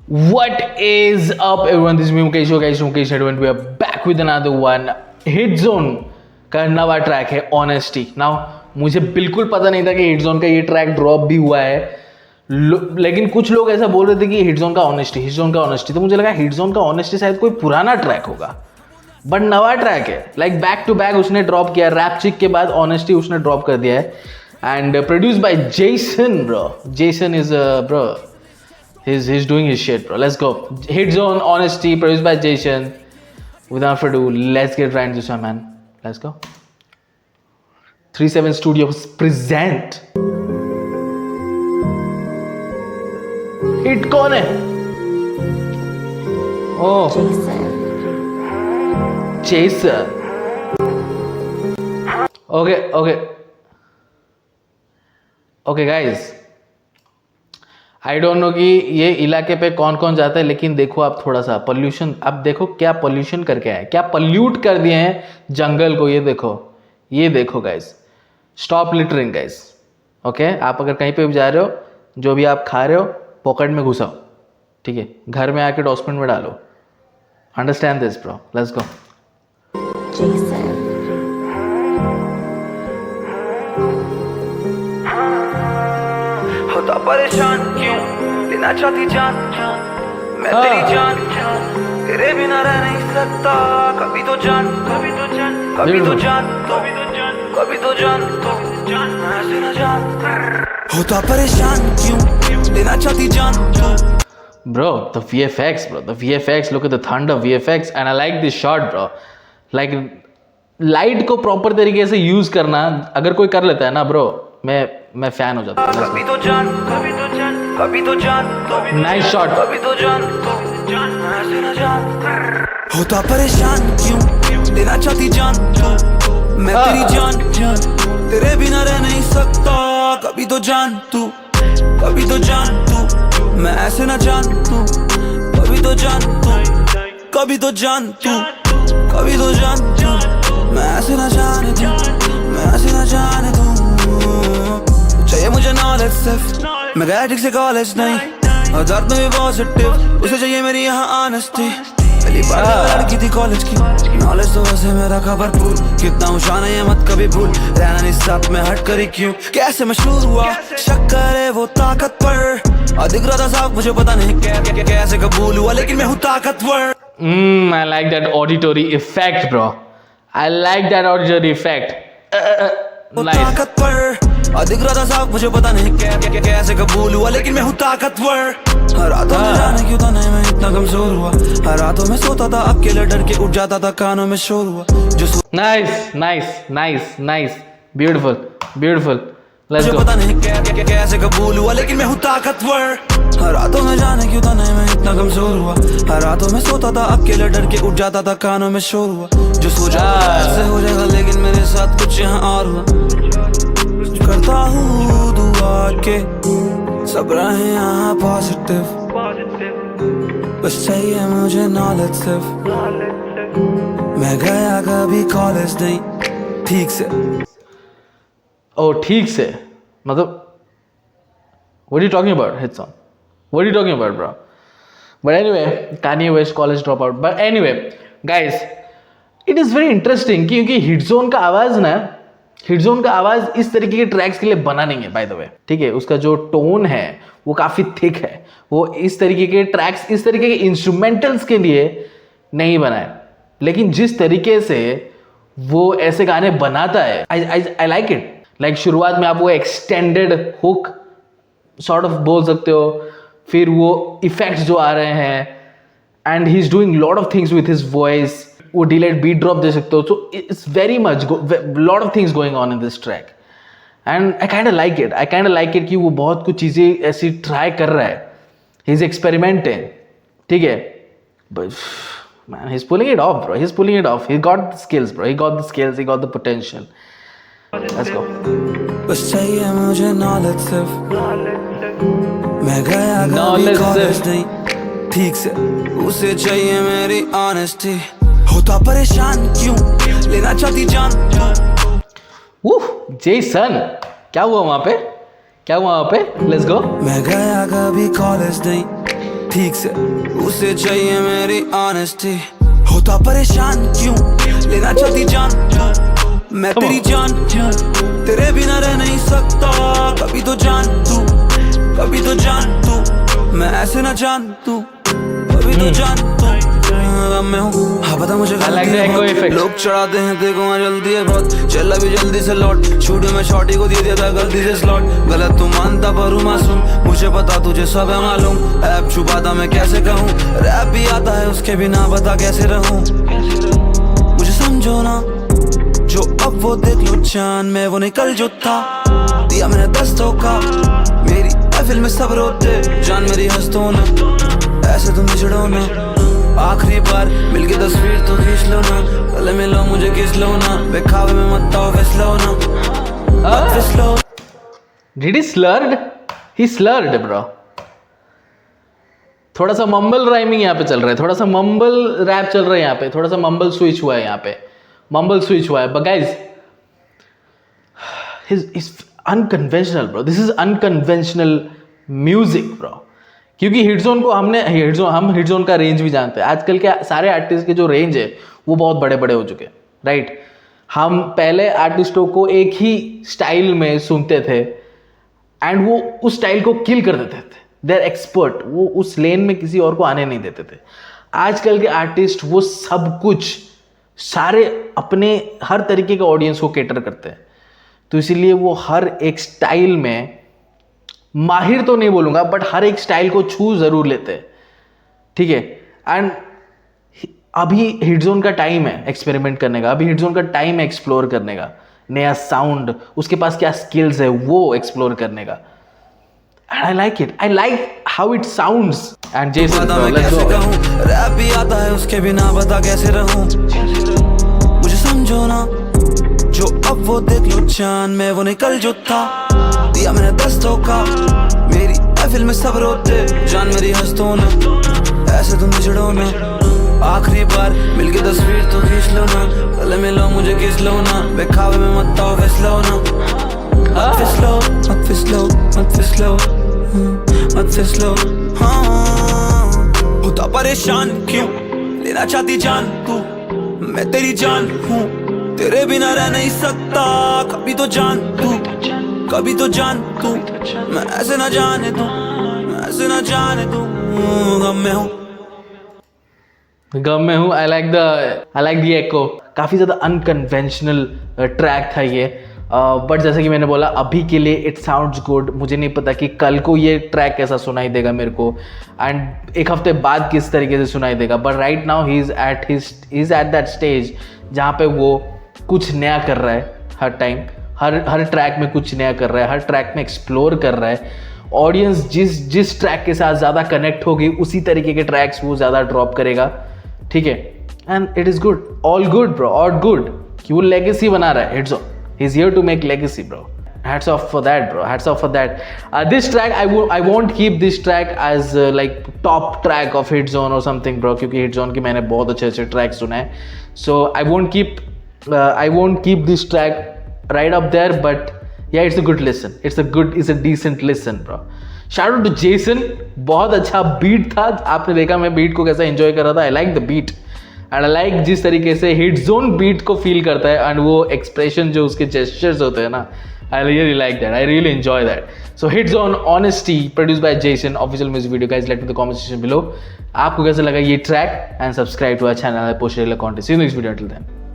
What is up, everyone? This is me, Mukesh. So guys, Mukesh and we are back with another one. Hit Zone का नवा track है Honesty. Now मुझे बिल्कुल पता नहीं था कि Hit Zone का ये ट्रैक ड्रॉप भी हुआ है, लेकिन कुछ लोग ऐसा बोल रहे थे कि Hit Zone का Honesty, तो मुझे लगा Hit Zone का Honesty शायद कोई पुराना ट्रैक होगा, बट नवा ट्रैक है. लाइक बैक टू बैक उसने ड्रॉप किया. रैप चिक के बाद Honesty उसने ड्रॉप कर दिया है. And produce by Jason bro. Jason is bro, he's doing his shit, bro. Let's go. Hit Zone, Honesty, produced by Jason. Without further ado, let's get right into this one, man. Let's go. 37 Studios present. Hit कौन है? Oh, Jason. Okay, guys. I don't know कि ये इलाके पे कौन कौन जाता है, लेकिन देखो आप थोड़ा सा पोल्यूशन, अब देखो क्या पोल्यूशन करके आए, क्या पोल्यूट कर दिए हैं जंगल को. ये देखो guys. Stop littering guys. Okay, आप अगर कहीं पे भी जा रहे हो, जो भी आप खा रहे हो पॉकेट में घुसाओ, ठीक है? घर में आके डस्टबिन में डालो. Understand this bro. Let's go. होता परेशान क्यों, लेना चाहती जान मैं तेरी जान, तेरे बिना रह नहीं सकता. कभी तो जान तो मैं ऐसे न जान. होता परेशान क्यों, लेना चाहती जान. Bro, the VFX, look at the thunder VFX, and I like this shot, bro. Like light को प्रॉपर तरीके से यूज करना अगर कोई कर लेता है ना ब्रो, मैं फैन हो जाता हूँ. कभी तो जान नाइस शॉट. कभी तो जान मैं ऐसे न जान. होता परेशान क्यों, लेना चाहती जान मैं तेरी जान, तेरे बिना रह नहीं सकता. कभी तो जान तू मैं ऐसे न जान तू. कभी तो जान तू मैं ऐसे न जाने दूं. चाहिए मुझे नॉलेज सिर्फ, मैं गया ठीक से कॉलेज नहीं, और दर्द में भी पॉजिटिव. उसे चाहिए मेरी यहाँ ऑनेस्टी. पहली बार लड़की थी कॉलेज की, नॉलेज तो वैसे मेरा खबर भूल. कितना हूँ शान है मत कभी भूल. रहना नहीं साथ में हट करी क्यों, कैसे मशहूर हुआ, शक करे वो ताकत पर. और दिख रहा था साफ, मुझे पता नहीं कैसे कबूल हुआ, लेकिन मैं हूँ ताकतवर. I like that auditory effect, bro. I like that auditory effect. Nice. ताकतवर. और दिख रहा था साफ, मुझे पता नहीं कैसे कबूल हुआ, लेकिन मैं हूँ ताकतवर. हर रातों में जाने क्यों था नहीं मैं इतना कमजोर हुआ. हर रातों में सोता था अकेले डर के, उठ जाता था कानों में शोर हुआ. जो नाइस. ब्यूटीफुल. Let's go. पता नहीं कैसे कबूल हुआ, लेकिन मैं हूँ ताकतवर. हर रातों में जाने क्यों था नहीं मैं इतना कमजोर हुआ. हर रातों में सोता था अकेले डर के, उठ जाता था कानों में शोर हुआ. जो सोचा ऐसे हो जाएगा, लेकिन मेरे साथ कुछ यहाँ और हुआ. करता हूँ दुआ के सब रहे यहाँ पॉजिटिव. बस चाहिए मुझे नॉलेज सिर्फ, मैं गया कभी कॉलेज नहीं ठीक से. ठीक से मतलब what are you talking about, Hit Zone? What are you talking about, bro? But anyway, Kanye West college dropout. But anyway, guys, it is very interesting क्योंकि Hit Zone का आवाज़ इस तरीके के ट्रैक्स के लिए बना नहीं है, बाय द वे. ठीक है, उसका जो टोन है वो काफ़ी थिक है. वो इस तरीके के ट्रैक्स, इस तरीके के इंस्ट्रूमेंटल्स के लिए नहीं बना है. लेकिन जिस तरीके से वो ऐसे गाने बनाता है, आई लाइक इट. लाइक शुरुआत में आप वो एक्सटेंडेड हुक सॉर्ट ऑफ बोल सकते हो, फिर वो इफेक्ट्स जो आ रहे हैं, and he is doing lot of things with his voice. वो डिलेड बीट ड्रॉप दे सकते हो. So it's very much lot of things going on in this track, and I kind of like it कि वो बहुत कुछ चीज़ें ऐसी try कर रहा है. ही इज एक्सपेरिमेंटिंग, ठीक है, but man, he's pulling it off, bro. He got the skills, bro. He got the potential. Let's go. बस चाहिए मुझे नॉलेज सिर्फ, मैं गया कभी कॉलेज नहीं ठीक से. उसे चाहिए मेरी ऑनेस्टी. होता परेशान क्यों, लेना चाहती जान. जेसन, क्या हुआ वहां पे? क्या हुआ वहाँ पे? Let's go. मैं गया कभी कॉलेज नहीं ठीक से, उसे चाहिए मेरी ऑनेस्टी. होता परेशान क्यों, लेना चाहती जान तू, मैं तेरी जान तेरे बिना रह नहीं सकता. कभी तो जान तू, कभी तो जान तू, मैं ऐसे ना जान तू, कभी तो जान तू. मैं हूँ हाँ पता मुझे लोग चढ़ाते हैं देखो मैं जल्दी है बहुत, चल अभी जल्दी से लौट. स्टूडियो में शॉर्टी को दे दिया था गलती से स्लॉट. गलत तू मानता पर हूँ मासूम, मुझे पता तुझे सब है मालूम. ऐप छुपाता मैं कैसे कहूँ, रैप भी आता है उसके बिना बता कैसे रहूँ. मुझे समझो ना, जो अब वो देख लो चांद में वो निकल जो था. दिया मैंने 10 धोखा, मेरी महफिल में सब रोते. जान मेरी हंसतो ना, ऐसे तुम बिछड़ो ना. आखिरी बार मिलके तस्वीर तो खींच लो ना, गले मिलो मुझे किस लो ना. बेखावे में मत आओ फिसलो ना, मत फिसलो. Did he slurred? He slurred, bro. थोड़ा सा मम्बल राइमिंग यहाँ पे चल रहा है, थोड़ा सा मम्बल रैप चल रहा है यहाँ पे, थोड़ा सा मम्बल स्विच हुआ है यहाँ पे, मम्बल स्विच हुआ है. But guys, he's unconventional, bro. This is unconventional music, bro. क्योंकि हिटजोन को हम हिटजोन का रेंज भी जानते हैं. आजकल के सारे आर्टिस्ट के जो रेंज है वो बहुत बड़े बड़े हो चुके हैं, राइट. हम पहले आर्टिस्टों को एक ही स्टाइल में सुनते थे एंड वो उस स्टाइल को किल कर देते थे. दे आर एक्सपर्ट, वो उस लेन में किसी और को आने नहीं देते थे. आजकल के आर्टिस्ट वो सब कुछ सारे अपने हर तरीके के ऑडियंस को कैटर करते हैं. तो इसीलिए वो हर एक स्टाइल में माहिर तो नहीं बोलूंगा बट हर एक स्टाइल को छू जरूर लेते हैं, ठीक है. एंड अभी हिटजोन का टाइम है एक्सपेरिमेंट करने का, अभी हिटजोन का टाइम है एक्सप्लोर करने का. नया साउंड, उसके पास क्या स्किल्स है वो एक्सप्लोर करने का. And I like it, I like how it sounds. And Jason rap भी आता है उसके बिना बता कैसे रहूं. मुझे समझो ना, जो अब वो देख लो चांद में वो निकल जो था. दिया मैंने 10 धोखा, मेरी महफिल में सब रोते. जान मेरी हंसतो ना, ऐसे तुम बिछड़ो ना. आखिरी बार मिलके तस्वीर तो खींच लो ना, गले मिलो मुझे किस लो ना. बेखावे में मत आओ फिसलो ना, मत फिसलो, मत फिसलो, मत फिसलो, मत फिसलो. हाँ होता परेशान क्यों, लेना चाहती जान तू, मैं तेरी जान हूँ, तेरे बिना रह नहीं सकता. कभी तो जान तू, कभी तो जान तू, मैं ऐसे ना जाने तू, मैं ऐसे ना जाने तू. गम में हूँ, गम में हूँ. आई लाइक द एको. काफ़ी ज़्यादा अनकन्वेंशनल ट्रैक था ये. बट जैसे कि मैंने बोला अभी के लिए इट साउंड्स गुड. मुझे नहीं पता कि कल को ये ट्रैक कैसा सुनाई देगा मेरे को, एंड एक हफ्ते बाद किस तरीके से सुनाई देगा. But right now he is at that stage जहाँ पे वो कुछ नया कर रहा है. हर टाइम हर ट्रैक में कुछ नया कर रहा है, हर ट्रैक में एक्सप्लोर कर रहा है. ऑडियंस जिस ट्रैक के साथ ज़्यादा कनेक्ट होगी उसी तरीके के ट्रैक्स वो ज़्यादा ड्रॉप करेगा, ठीक है. And it is good, all good bro, all good. कि वो लेगेसी बना रहा है hit zone. He is here to make legacy bro. Hats off for that, bro. Hats off for that. This track, I won't keep this track as like top track of Hitzone or something, bro. क्योंकि Hitzone के मैंने बहुत अच्छे track सुने हैं. So I won't keep this track right up there. But yeah, it's a good listen. It's a decent listen, bro. Shout out to Jason. बहुत अच्छा beat था. आपने देखा मैं बीट को कैसा एंजॉय कर रहा था. I like the beat. And I like जिस तरीके से हिटजोन बीट को फील करता है एंड वो एक्सप्रेशन जो उसके जेस्चर्स होते हैं ना, I really like that. I really enjoy that. So Hitzone Honesty produced by Jason, official music video. Guys, let me know in the comment section below. आपको कैसा लगा ये track, and subscribe to our channel and post regular content. See you in the next video. Until then.